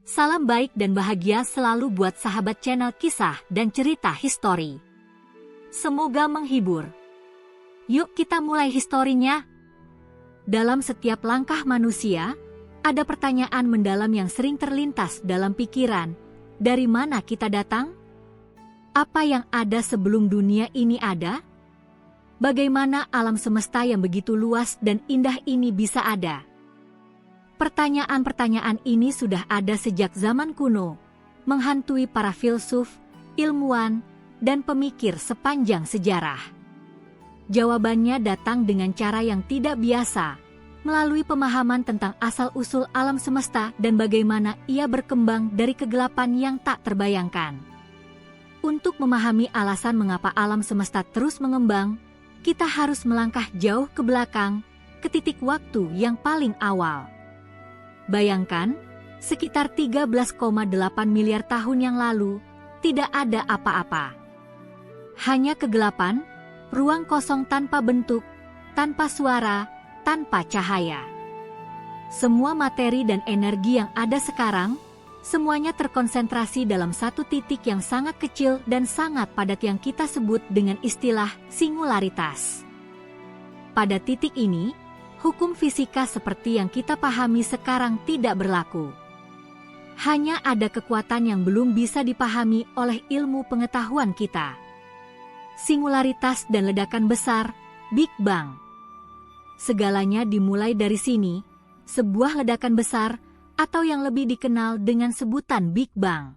Salam baik dan bahagia selalu buat sahabat channel kisah dan cerita histori. Semoga menghibur. Yuk kita mulai historinya. Dalam setiap langkah manusia, ada pertanyaan mendalam yang sering terlintas dalam pikiran. Dari mana kita datang? Apa yang ada sebelum dunia ini ada? Bagaimana alam semesta yang begitu luas dan indah ini bisa ada? Pertanyaan-pertanyaan ini sudah ada sejak zaman kuno, menghantui para filsuf, ilmuwan, dan pemikir sepanjang sejarah. Jawabannya datang dengan cara yang tidak biasa, melalui pemahaman tentang asal-usul alam semesta dan bagaimana ia berkembang dari kegelapan yang tak terbayangkan. Untuk memahami alasan mengapa alam semesta terus mengembang, kita harus melangkah jauh ke belakang, ke titik waktu yang paling awal. Bayangkan, sekitar 13,8 miliar tahun yang lalu, tidak ada apa-apa. Hanya kegelapan, ruang kosong tanpa bentuk, tanpa suara, tanpa cahaya. Semua materi dan energi yang ada sekarang, semuanya terkonsentrasi dalam satu titik yang sangat kecil dan sangat padat yang kita sebut dengan istilah singularitas. Pada titik ini, hukum fisika seperti yang kita pahami sekarang tidak berlaku. Hanya ada kekuatan yang belum bisa dipahami oleh ilmu pengetahuan kita. Singularitas dan ledakan besar, Big Bang. Segalanya dimulai dari sini, sebuah ledakan besar, atau yang lebih dikenal dengan sebutan Big Bang.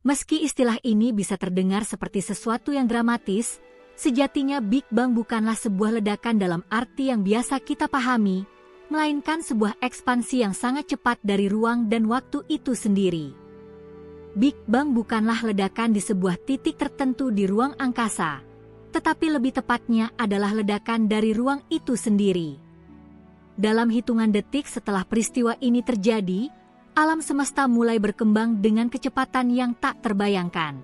Meski istilah ini bisa terdengar seperti sesuatu yang dramatis, sejatinya Big Bang bukanlah sebuah ledakan dalam arti yang biasa kita pahami, melainkan sebuah ekspansi yang sangat cepat dari ruang dan waktu itu sendiri. Big Bang bukanlah ledakan di sebuah titik tertentu di ruang angkasa, tetapi lebih tepatnya adalah ledakan dari ruang itu sendiri. Dalam hitungan detik setelah peristiwa ini terjadi, alam semesta mulai berkembang dengan kecepatan yang tak terbayangkan.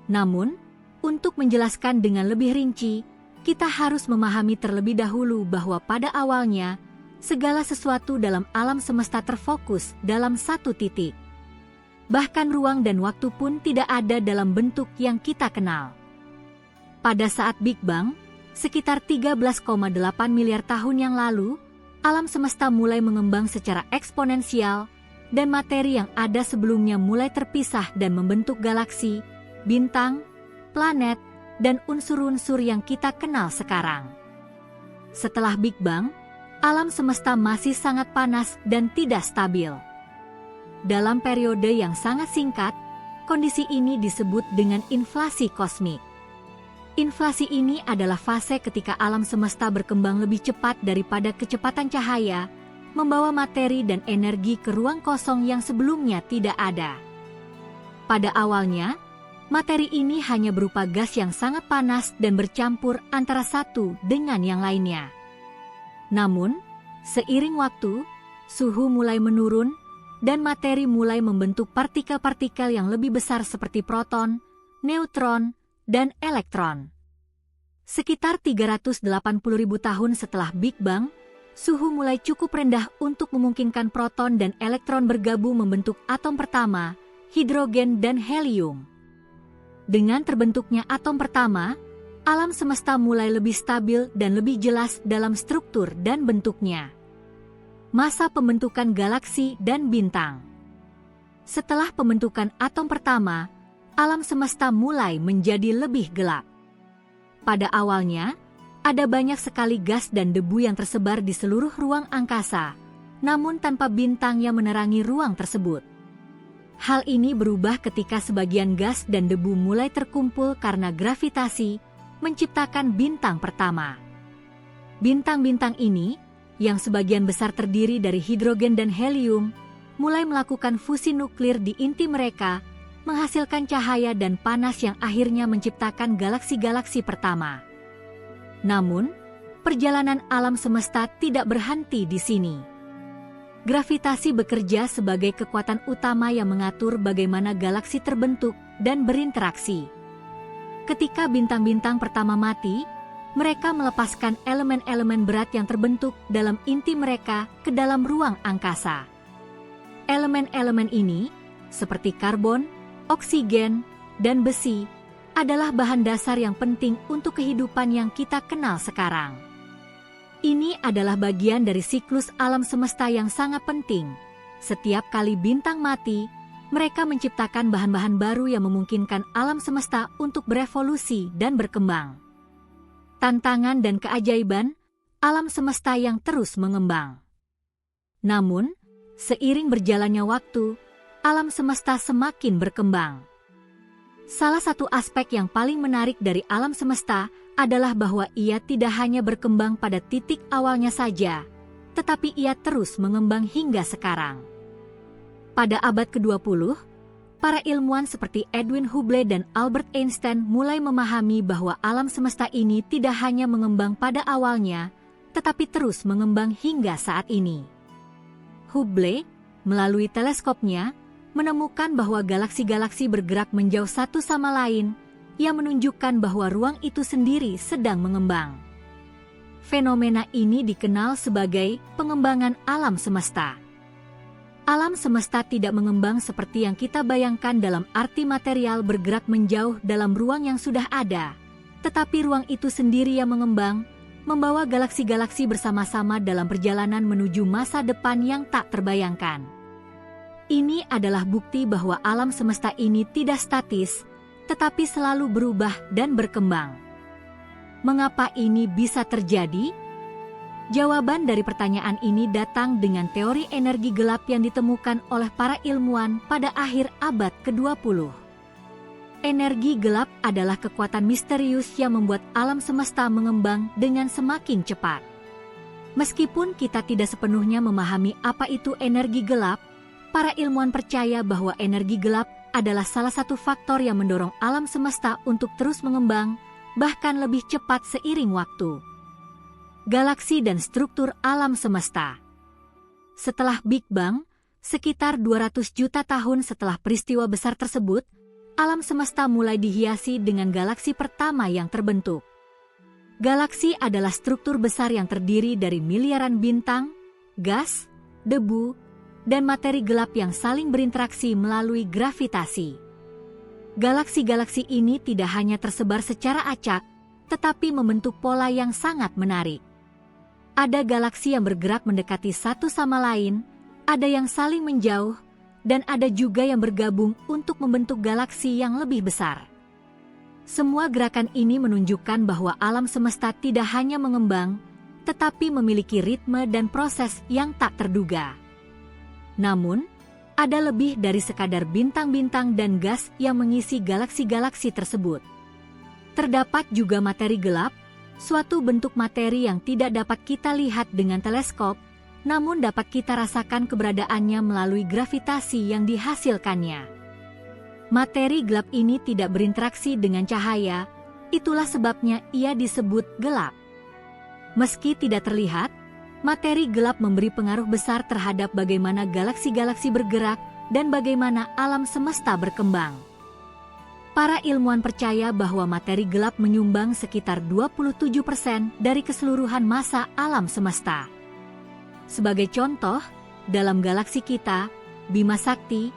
Namun, untuk menjelaskan dengan lebih rinci, kita harus memahami terlebih dahulu bahwa pada awalnya, segala sesuatu dalam alam semesta terfokus dalam satu titik. Bahkan ruang dan waktu pun tidak ada dalam bentuk yang kita kenal. Pada saat Big Bang, sekitar 13,8 miliar tahun yang lalu, alam semesta mulai mengembang secara eksponensial, dan materi yang ada sebelumnya mulai terpisah dan membentuk galaksi, bintang, planet, dan unsur-unsur yang kita kenal sekarang. Setelah Big Bang, alam semesta masih sangat panas dan tidak stabil. Dalam periode yang sangat singkat, kondisi ini disebut dengan inflasi kosmik. Inflasi ini adalah fase ketika alam semesta berkembang lebih cepat daripada kecepatan cahaya, membawa materi dan energi ke ruang kosong yang sebelumnya tidak ada. Pada awalnya, materi ini hanya berupa gas yang sangat panas dan bercampur antara satu dengan yang lainnya. Namun, seiring waktu, suhu mulai menurun, dan materi mulai membentuk partikel-partikel yang lebih besar seperti proton, neutron, dan elektron. Sekitar 380.000 tahun setelah Big Bang, suhu mulai cukup rendah untuk memungkinkan proton dan elektron bergabung membentuk atom pertama, hidrogen dan helium. Dengan terbentuknya atom pertama, alam semesta mulai lebih stabil dan lebih jelas dalam struktur dan bentuknya. Masa pembentukan galaksi dan bintang. Setelah pembentukan atom pertama, alam semesta mulai menjadi lebih gelap. Pada awalnya, ada banyak sekali gas dan debu yang tersebar di seluruh ruang angkasa, namun tanpa bintang yang menerangi ruang tersebut. Hal ini berubah ketika sebagian gas dan debu mulai terkumpul karena gravitasi, menciptakan bintang pertama. Bintang-bintang ini, yang sebagian besar terdiri dari hidrogen dan helium, mulai melakukan fusi nuklir di inti mereka, menghasilkan cahaya dan panas yang akhirnya menciptakan galaksi-galaksi pertama. Namun, perjalanan alam semesta tidak berhenti di sini. Gravitasi bekerja sebagai kekuatan utama yang mengatur bagaimana galaksi terbentuk dan berinteraksi. Ketika bintang-bintang pertama mati, mereka melepaskan elemen-elemen berat yang terbentuk dalam inti mereka ke dalam ruang angkasa. Elemen-elemen ini, seperti karbon, oksigen, dan besi, adalah bahan dasar yang penting untuk kehidupan yang kita kenal sekarang. Ini adalah bagian dari siklus alam semesta yang sangat penting. Setiap kali bintang mati, mereka menciptakan bahan-bahan baru yang memungkinkan alam semesta untuk berevolusi dan berkembang. Tantangan dan keajaiban alam semesta yang terus mengembang. Namun, seiring berjalannya waktu, alam semesta semakin berkembang. Salah satu aspek yang paling menarik dari alam semesta adalah bahwa ia tidak hanya berkembang pada titik awalnya saja, tetapi ia terus mengembang hingga sekarang. Pada abad ke-20, para ilmuwan seperti Edwin Hubble dan Albert Einstein mulai memahami bahwa alam semesta ini tidak hanya mengembang pada awalnya, tetapi terus mengembang hingga saat ini. Hubble, melalui teleskopnya, menemukan bahwa galaksi-galaksi bergerak menjauh satu sama lain, yang menunjukkan bahwa ruang itu sendiri sedang mengembang. Fenomena ini dikenal sebagai pengembangan alam semesta. Alam semesta tidak mengembang seperti yang kita bayangkan dalam arti material bergerak menjauh dalam ruang yang sudah ada, tetapi ruang itu sendiri yang mengembang, membawa galaksi-galaksi bersama-sama dalam perjalanan menuju masa depan yang tak terbayangkan. Ini adalah bukti bahwa alam semesta ini tidak statis, tetapi selalu berubah dan berkembang. Mengapa ini bisa terjadi? Jawaban dari pertanyaan ini datang dengan teori energi gelap yang ditemukan oleh para ilmuwan pada akhir abad ke-20. Energi gelap adalah kekuatan misterius yang membuat alam semesta mengembang dengan semakin cepat. Meskipun kita tidak sepenuhnya memahami apa itu energi gelap, para ilmuwan percaya bahwa energi gelap adalah salah satu faktor yang mendorong alam semesta untuk terus mengembang, bahkan lebih cepat seiring waktu. Galaksi dan struktur alam semesta. Setelah Big Bang, sekitar 200 juta tahun setelah peristiwa besar tersebut, alam semesta mulai dihiasi dengan galaksi pertama yang terbentuk. Galaksi adalah struktur besar yang terdiri dari miliaran bintang, gas, debu, dan materi gelap yang saling berinteraksi melalui gravitasi. Galaksi-galaksi ini tidak hanya tersebar secara acak, tetapi membentuk pola yang sangat menarik. Ada galaksi yang bergerak mendekati satu sama lain, ada yang saling menjauh, dan ada juga yang bergabung untuk membentuk galaksi yang lebih besar. Semua gerakan ini menunjukkan bahwa alam semesta tidak hanya mengembang, tetapi memiliki ritme dan proses yang tak terduga. Namun, ada lebih dari sekadar bintang-bintang dan gas yang mengisi galaksi-galaksi tersebut. Terdapat juga materi gelap, suatu bentuk materi yang tidak dapat kita lihat dengan teleskop, namun dapat kita rasakan keberadaannya melalui gravitasi yang dihasilkannya. Materi gelap ini tidak berinteraksi dengan cahaya, itulah sebabnya ia disebut gelap. Meski tidak terlihat, materi gelap memberi pengaruh besar terhadap bagaimana galaksi-galaksi bergerak dan bagaimana alam semesta berkembang. Para ilmuwan percaya bahwa materi gelap menyumbang sekitar 27% dari keseluruhan massa alam semesta. Sebagai contoh, dalam galaksi kita, Bima Sakti,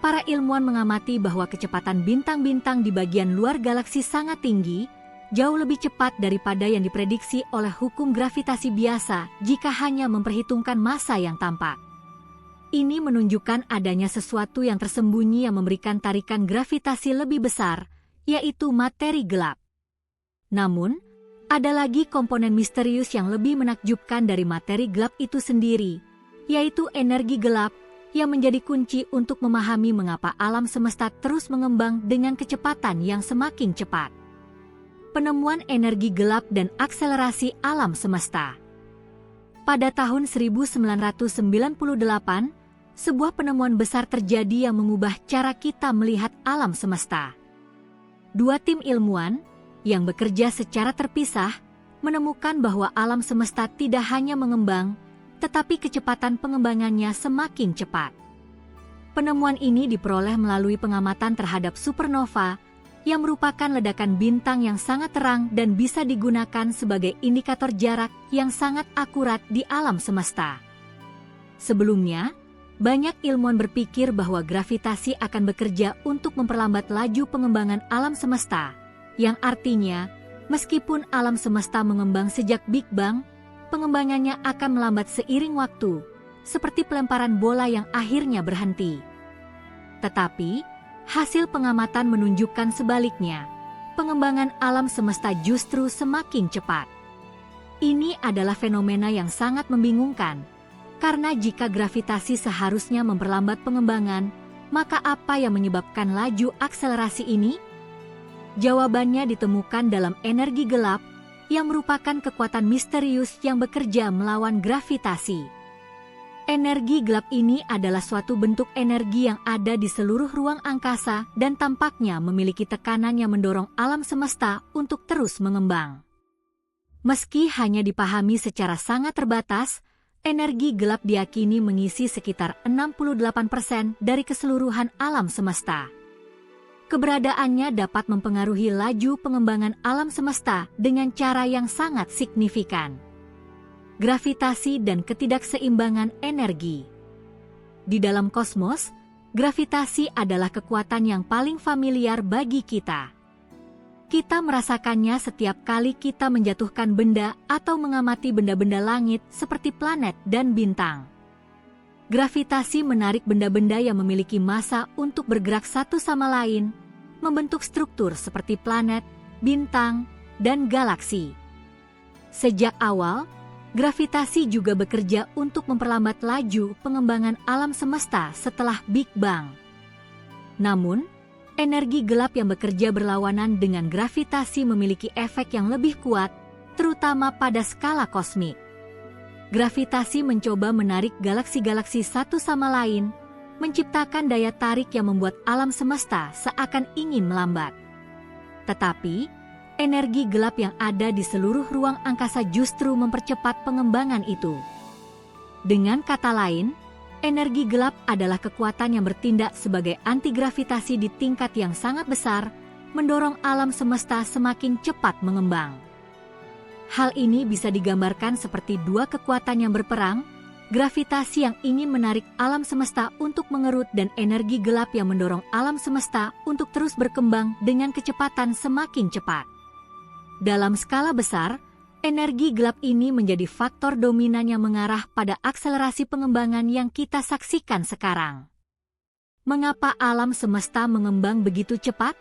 para ilmuwan mengamati bahwa kecepatan bintang-bintang di bagian luar galaksi sangat tinggi, jauh lebih cepat daripada yang diprediksi oleh hukum gravitasi biasa jika hanya memperhitungkan massa yang tampak. Ini menunjukkan adanya sesuatu yang tersembunyi yang memberikan tarikan gravitasi lebih besar, yaitu materi gelap. Namun, ada lagi komponen misterius yang lebih menakjubkan dari materi gelap itu sendiri, yaitu energi gelap yang menjadi kunci untuk memahami mengapa alam semesta terus mengembang dengan kecepatan yang semakin cepat. Penemuan energi gelap dan akselerasi alam semesta. Pada tahun 1998, sebuah penemuan besar terjadi yang mengubah cara kita melihat alam semesta. Dua tim ilmuwan, yang bekerja secara terpisah, menemukan bahwa alam semesta tidak hanya mengembang, tetapi kecepatan pengembangannya semakin cepat. Penemuan ini diperoleh melalui pengamatan terhadap supernova, yang merupakan ledakan bintang yang sangat terang dan bisa digunakan sebagai indikator jarak yang sangat akurat di alam semesta. Sebelumnya, banyak ilmuwan berpikir bahwa gravitasi akan bekerja untuk memperlambat laju pengembangan alam semesta, yang artinya, meskipun alam semesta mengembang sejak Big Bang, pengembangannya akan melambat seiring waktu, seperti pelemparan bola yang akhirnya berhenti. Tetapi, hasil pengamatan menunjukkan sebaliknya, pengembangan alam semesta justru semakin cepat. Ini adalah fenomena yang sangat membingungkan, karena jika gravitasi seharusnya memperlambat pengembangan, maka apa yang menyebabkan laju akselerasi ini? Jawabannya ditemukan dalam energi gelap, yang merupakan kekuatan misterius yang bekerja melawan gravitasi. Energi gelap ini adalah suatu bentuk energi yang ada di seluruh ruang angkasa dan tampaknya memiliki tekanan yang mendorong alam semesta untuk terus mengembang. Meski hanya dipahami secara sangat terbatas, energi gelap diyakini mengisi sekitar 68% dari keseluruhan alam semesta. Keberadaannya dapat mempengaruhi laju pengembangan alam semesta dengan cara yang sangat signifikan. Gravitasi dan ketidakseimbangan energi. Di dalam kosmos, gravitasi adalah kekuatan yang paling familiar bagi kita. Kita merasakannya setiap kali kita menjatuhkan benda atau mengamati benda-benda langit seperti planet dan bintang. Gravitasi menarik benda-benda yang memiliki massa untuk bergerak satu sama lain, membentuk struktur seperti planet, bintang, dan galaksi. Sejak awal, gravitasi juga bekerja untuk memperlambat laju pengembangan alam semesta setelah Big Bang. Namun, energi gelap yang bekerja berlawanan dengan gravitasi memiliki efek yang lebih kuat, terutama pada skala kosmik. Gravitasi mencoba menarik galaksi-galaksi satu sama lain, menciptakan daya tarik yang membuat alam semesta seakan ingin melambat. Tetapi, energi gelap yang ada di seluruh ruang angkasa justru mempercepat pengembangan itu. Dengan kata lain, energi gelap adalah kekuatan yang bertindak sebagai anti-gravitasi di tingkat yang sangat besar, mendorong alam semesta semakin cepat mengembang. Hal ini bisa digambarkan seperti dua kekuatan yang berperang, gravitasi yang ingin menarik alam semesta untuk mengerut dan energi gelap yang mendorong alam semesta untuk terus berkembang dengan kecepatan semakin cepat. Dalam skala besar, energi gelap ini menjadi faktor dominan yang mengarah pada akselerasi pengembangan yang kita saksikan sekarang. Mengapa alam semesta mengembang begitu cepat?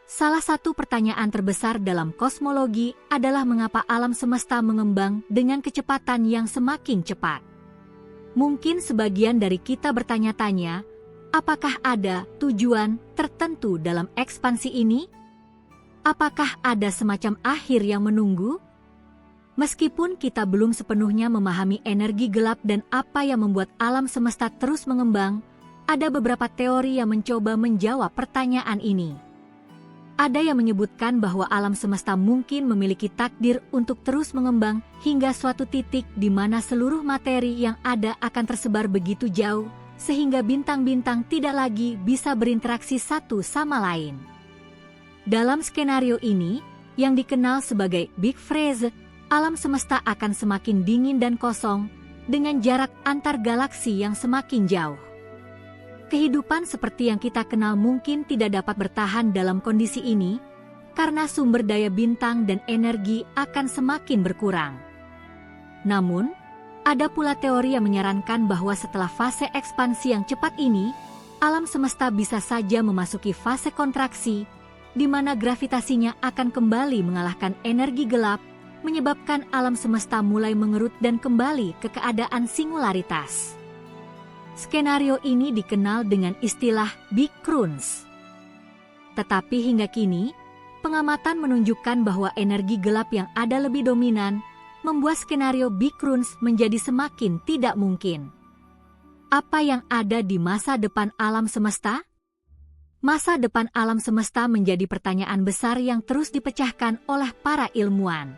Salah satu pertanyaan terbesar dalam kosmologi adalah mengapa alam semesta mengembang dengan kecepatan yang semakin cepat. Mungkin sebagian dari kita bertanya-tanya, apakah ada tujuan tertentu dalam ekspansi ini? Apakah ada semacam akhir yang menunggu? Meskipun kita belum sepenuhnya memahami energi gelap dan apa yang membuat alam semesta terus mengembang, ada beberapa teori yang mencoba menjawab pertanyaan ini. Ada yang menyebutkan bahwa alam semesta mungkin memiliki takdir untuk terus mengembang hingga suatu titik di mana seluruh materi yang ada akan tersebar begitu jauh, sehingga bintang-bintang tidak lagi bisa berinteraksi satu sama lain. Dalam skenario ini, yang dikenal sebagai Big Freeze, alam semesta akan semakin dingin dan kosong, dengan jarak antar galaksi yang semakin jauh. Kehidupan seperti yang kita kenal mungkin tidak dapat bertahan dalam kondisi ini, karena sumber daya bintang dan energi akan semakin berkurang. Namun, ada pula teori yang menyarankan bahwa setelah fase ekspansi yang cepat ini, alam semesta bisa saja memasuki fase kontraksi, di mana gravitasinya akan kembali mengalahkan energi gelap, menyebabkan alam semesta mulai mengerut dan kembali ke keadaan singularitas. Skenario ini dikenal dengan istilah Big Crunch. Tetapi hingga kini, pengamatan menunjukkan bahwa energi gelap yang ada lebih dominan, membuat skenario Big Crunch menjadi semakin tidak mungkin. Apa yang ada di masa depan alam semesta? Masa depan alam semesta menjadi pertanyaan besar yang terus dipecahkan oleh para ilmuwan.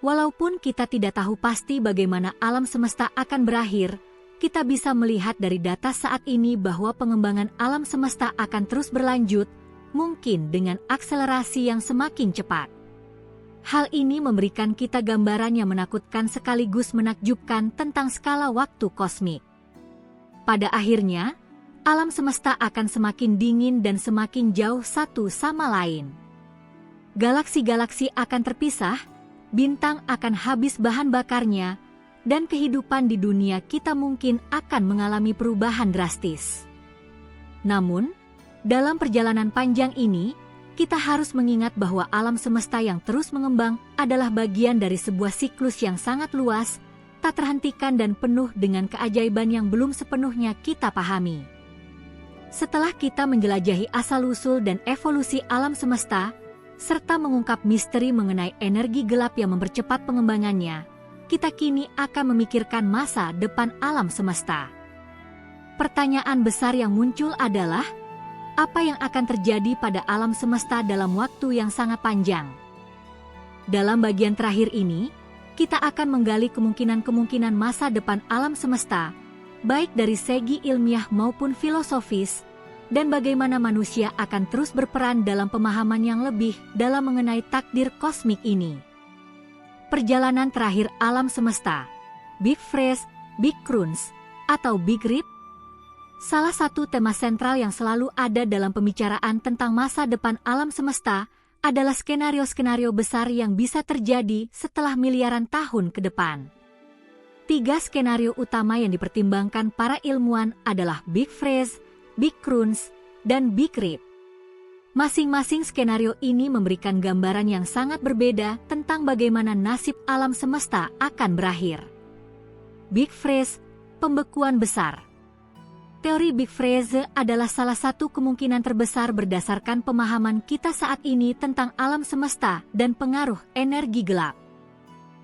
Walaupun kita tidak tahu pasti bagaimana alam semesta akan berakhir, kita bisa melihat dari data saat ini bahwa pengembangan alam semesta akan terus berlanjut, mungkin dengan akselerasi yang semakin cepat. Hal ini memberikan kita gambaran yang menakutkan sekaligus menakjubkan tentang skala waktu kosmik. Pada akhirnya, alam semesta akan semakin dingin dan semakin jauh satu sama lain. Galaksi-galaksi akan terpisah, bintang akan habis bahan bakarnya, dan kehidupan di dunia kita mungkin akan mengalami perubahan drastis. Namun, dalam perjalanan panjang ini, kita harus mengingat bahwa alam semesta yang terus mengembang adalah bagian dari sebuah siklus yang sangat luas, tak terhentikan dan penuh dengan keajaiban yang belum sepenuhnya kita pahami. Setelah kita menjelajahi asal-usul dan evolusi alam semesta, serta mengungkap misteri mengenai energi gelap yang mempercepat pengembangannya, kita kini akan memikirkan masa depan alam semesta. Pertanyaan besar yang muncul adalah, apa yang akan terjadi pada alam semesta dalam waktu yang sangat panjang? Dalam bagian terakhir ini, kita akan menggali kemungkinan-kemungkinan masa depan alam semesta, baik dari segi ilmiah maupun filosofis, dan bagaimana manusia akan terus berperan dalam pemahaman yang lebih dalam mengenai takdir kosmik ini. Perjalanan terakhir alam semesta, Big Freeze, Big Crunch, atau Big Rip. Salah satu tema sentral yang selalu ada dalam pembicaraan tentang masa depan alam semesta adalah skenario-skenario besar yang bisa terjadi setelah miliaran tahun ke depan. 3 skenario utama yang dipertimbangkan para ilmuwan adalah Big Freeze, Big Crunch, dan Big Rip. Masing-masing skenario ini memberikan gambaran yang sangat berbeda tentang bagaimana nasib alam semesta akan berakhir. Big Freeze, pembekuan besar. Teori Big Freeze adalah salah satu kemungkinan terbesar berdasarkan pemahaman kita saat ini tentang alam semesta dan pengaruh energi gelap.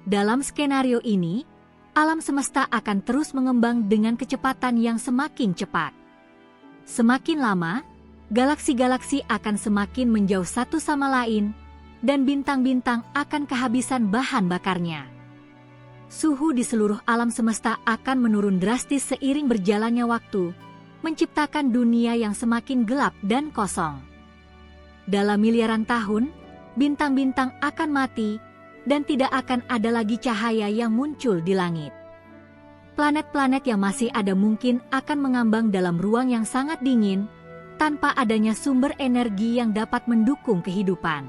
Dalam skenario ini, alam semesta akan terus mengembang dengan kecepatan yang semakin cepat. Semakin lama, galaksi-galaksi akan semakin menjauh satu sama lain, dan bintang-bintang akan kehabisan bahan bakarnya. Suhu di seluruh alam semesta akan menurun drastis seiring berjalannya waktu, menciptakan dunia yang semakin gelap dan kosong. Dalam miliaran tahun, bintang-bintang akan mati, dan tidak akan ada lagi cahaya yang muncul di langit. Planet-planet yang masih ada mungkin akan mengambang dalam ruang yang sangat dingin, tanpa adanya sumber energi yang dapat mendukung kehidupan.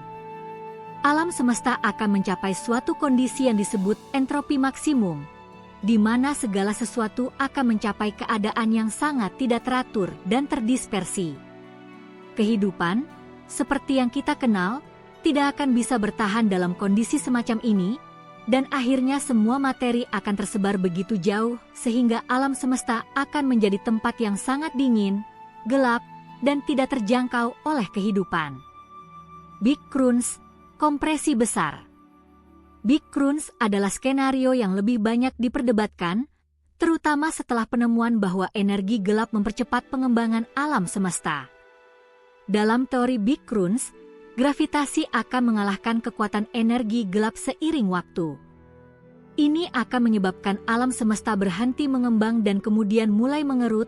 Alam semesta akan mencapai suatu kondisi yang disebut entropi maksimum, di mana segala sesuatu akan mencapai keadaan yang sangat tidak teratur dan terdispersi. Kehidupan, seperti yang kita kenal, tidak akan bisa bertahan dalam kondisi semacam ini, dan akhirnya semua materi akan tersebar begitu jauh sehingga alam semesta akan menjadi tempat yang sangat dingin, gelap, dan tidak terjangkau oleh kehidupan. Big Crunch, kompresi besar. Big Crunch adalah skenario yang lebih banyak diperdebatkan, terutama setelah penemuan bahwa energi gelap mempercepat pengembangan alam semesta. Dalam teori Big Crunch, gravitasi akan mengalahkan kekuatan energi gelap seiring waktu. Ini akan menyebabkan alam semesta berhenti mengembang dan kemudian mulai mengerut,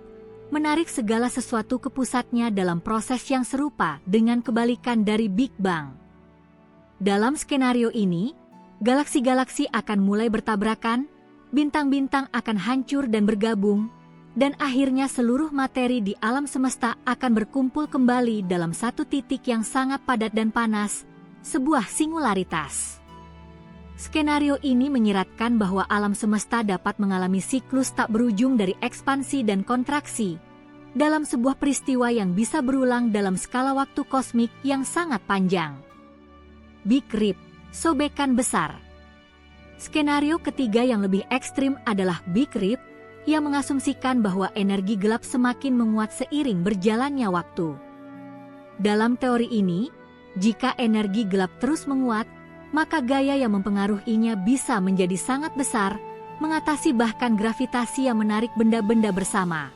menarik segala sesuatu ke pusatnya dalam proses yang serupa dengan kebalikan dari Big Bang. Dalam skenario ini, galaksi-galaksi akan mulai bertabrakan, bintang-bintang akan hancur dan bergabung, dan akhirnya seluruh materi di alam semesta akan berkumpul kembali dalam satu titik yang sangat padat dan panas, sebuah singularitas. Skenario ini menyiratkan bahwa alam semesta dapat mengalami siklus tak berujung dari ekspansi dan kontraksi, dalam sebuah peristiwa yang bisa berulang dalam skala waktu kosmik yang sangat panjang. Big Rip, sobekan besar. Skenario ketiga yang lebih ekstrim adalah Big Rip, yang mengasumsikan bahwa energi gelap semakin menguat seiring berjalannya waktu. Dalam teori ini, jika energi gelap terus menguat, maka gaya yang mempengaruhinya bisa menjadi sangat besar, mengatasi bahkan gravitasi yang menarik benda-benda bersama.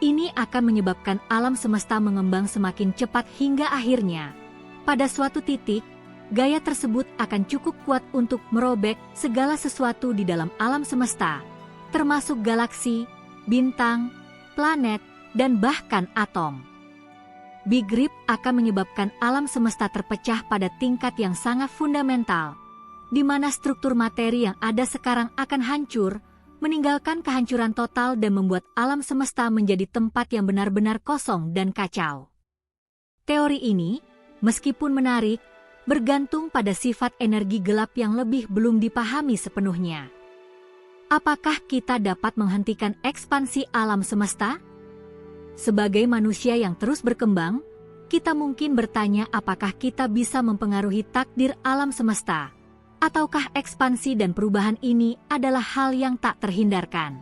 Ini akan menyebabkan alam semesta mengembang semakin cepat hingga akhirnya, pada suatu titik, gaya tersebut akan cukup kuat untuk merobek segala sesuatu di dalam alam semesta, termasuk galaksi, bintang, planet, dan bahkan atom. Big Rip akan menyebabkan alam semesta terpecah pada tingkat yang sangat fundamental, di mana struktur materi yang ada sekarang akan hancur, meninggalkan kehancuran total dan membuat alam semesta menjadi tempat yang benar-benar kosong dan kacau. Teori ini, meskipun menarik, bergantung pada sifat energi gelap yang lebih belum dipahami sepenuhnya. Apakah kita dapat menghentikan ekspansi alam semesta? Sebagai manusia yang terus berkembang, kita mungkin bertanya apakah kita bisa mempengaruhi takdir alam semesta, ataukah ekspansi dan perubahan ini adalah hal yang tak terhindarkan?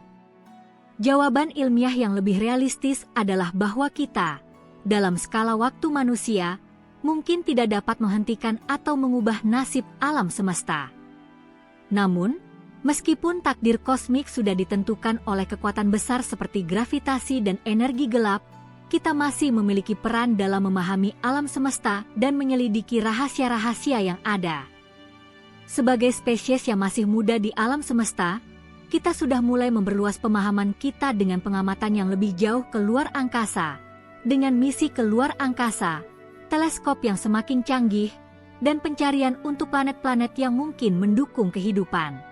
Jawaban ilmiah yang lebih realistis adalah bahwa kita, dalam skala waktu manusia, mungkin tidak dapat menghentikan atau mengubah nasib alam semesta. Namun, meskipun takdir kosmik sudah ditentukan oleh kekuatan besar seperti gravitasi dan energi gelap, kita masih memiliki peran dalam memahami alam semesta dan menyelidiki rahasia-rahasia yang ada. Sebagai spesies yang masih muda di alam semesta, kita sudah mulai memperluas pemahaman kita dengan pengamatan yang lebih jauh ke luar angkasa, dengan misi ke luar angkasa, teleskop yang semakin canggih, dan pencarian untuk planet-planet yang mungkin mendukung kehidupan.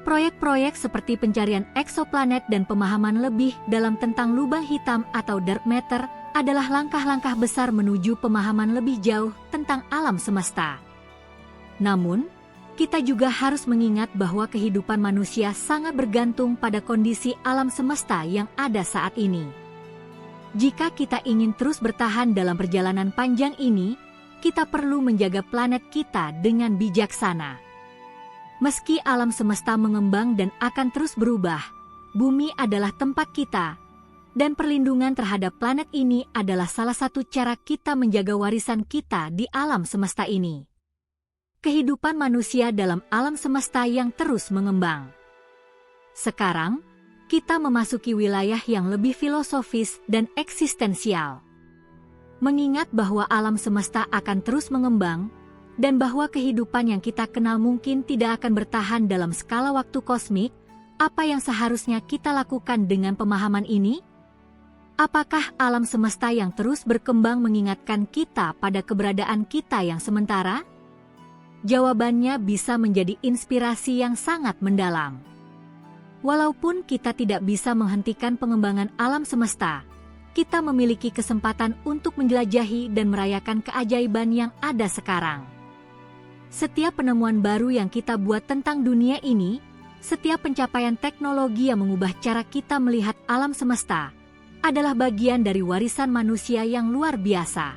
Proyek-proyek seperti pencarian eksoplanet dan pemahaman lebih dalam tentang lubang hitam atau dark matter adalah langkah-langkah besar menuju pemahaman lebih jauh tentang alam semesta. Namun, kita juga harus mengingat bahwa kehidupan manusia sangat bergantung pada kondisi alam semesta yang ada saat ini. Jika kita ingin terus bertahan dalam perjalanan panjang ini, kita perlu menjaga planet kita dengan bijaksana. Meski alam semesta mengembang dan akan terus berubah, bumi adalah tempat kita, dan perlindungan terhadap planet ini adalah salah satu cara kita menjaga warisan kita di alam semesta ini. Kehidupan manusia dalam alam semesta yang terus mengembang. Sekarang, kita memasuki wilayah yang lebih filosofis dan eksistensial. Mengingat bahwa alam semesta akan terus mengembang, dan bahwa kehidupan yang kita kenal mungkin tidak akan bertahan dalam skala waktu kosmik, apa yang seharusnya kita lakukan dengan pemahaman ini? Apakah alam semesta yang terus berkembang mengingatkan kita pada keberadaan kita yang sementara? Jawabannya bisa menjadi inspirasi yang sangat mendalam. Walaupun kita tidak bisa menghentikan pengembangan alam semesta, kita memiliki kesempatan untuk menjelajahi dan merayakan keajaiban yang ada sekarang. Setiap penemuan baru yang kita buat tentang dunia ini, setiap pencapaian teknologi yang mengubah cara kita melihat alam semesta, adalah bagian dari warisan manusia yang luar biasa.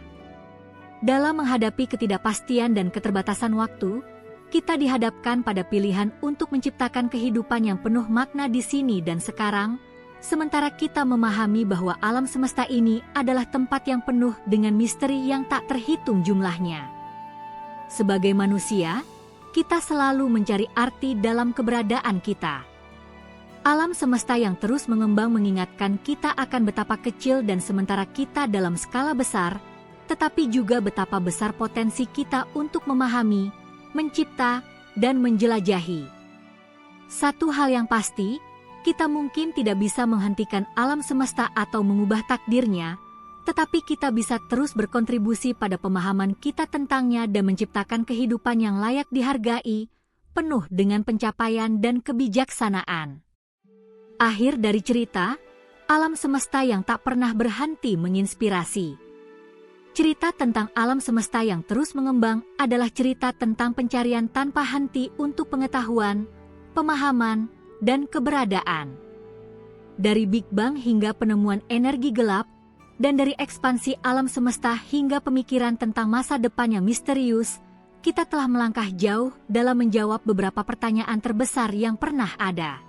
Dalam menghadapi ketidakpastian dan keterbatasan waktu, kita dihadapkan pada pilihan untuk menciptakan kehidupan yang penuh makna di sini dan sekarang, sementara kita memahami bahwa alam semesta ini adalah tempat yang penuh dengan misteri yang tak terhitung jumlahnya. Sebagai manusia, kita selalu mencari arti dalam keberadaan kita. Alam semesta yang terus mengembang mengingatkan kita akan betapa kecil dan sementara kita dalam skala besar, tetapi juga betapa besar potensi kita untuk memahami, mencipta, dan menjelajahi. Satu hal yang pasti, kita mungkin tidak bisa menghentikan alam semesta atau mengubah takdirnya, tetapi kita bisa terus berkontribusi pada pemahaman kita tentangnya dan menciptakan kehidupan yang layak dihargai, penuh dengan pencapaian dan kebijaksanaan. Akhir dari cerita, alam semesta yang tak pernah berhenti menginspirasi. Cerita tentang alam semesta yang terus mengembang adalah cerita tentang pencarian tanpa henti untuk pengetahuan, pemahaman, dan keberadaan. Dari Big Bang hingga penemuan energi gelap, dan dari ekspansi alam semesta hingga pemikiran tentang masa depan yang misterius, kita telah melangkah jauh dalam menjawab beberapa pertanyaan terbesar yang pernah ada.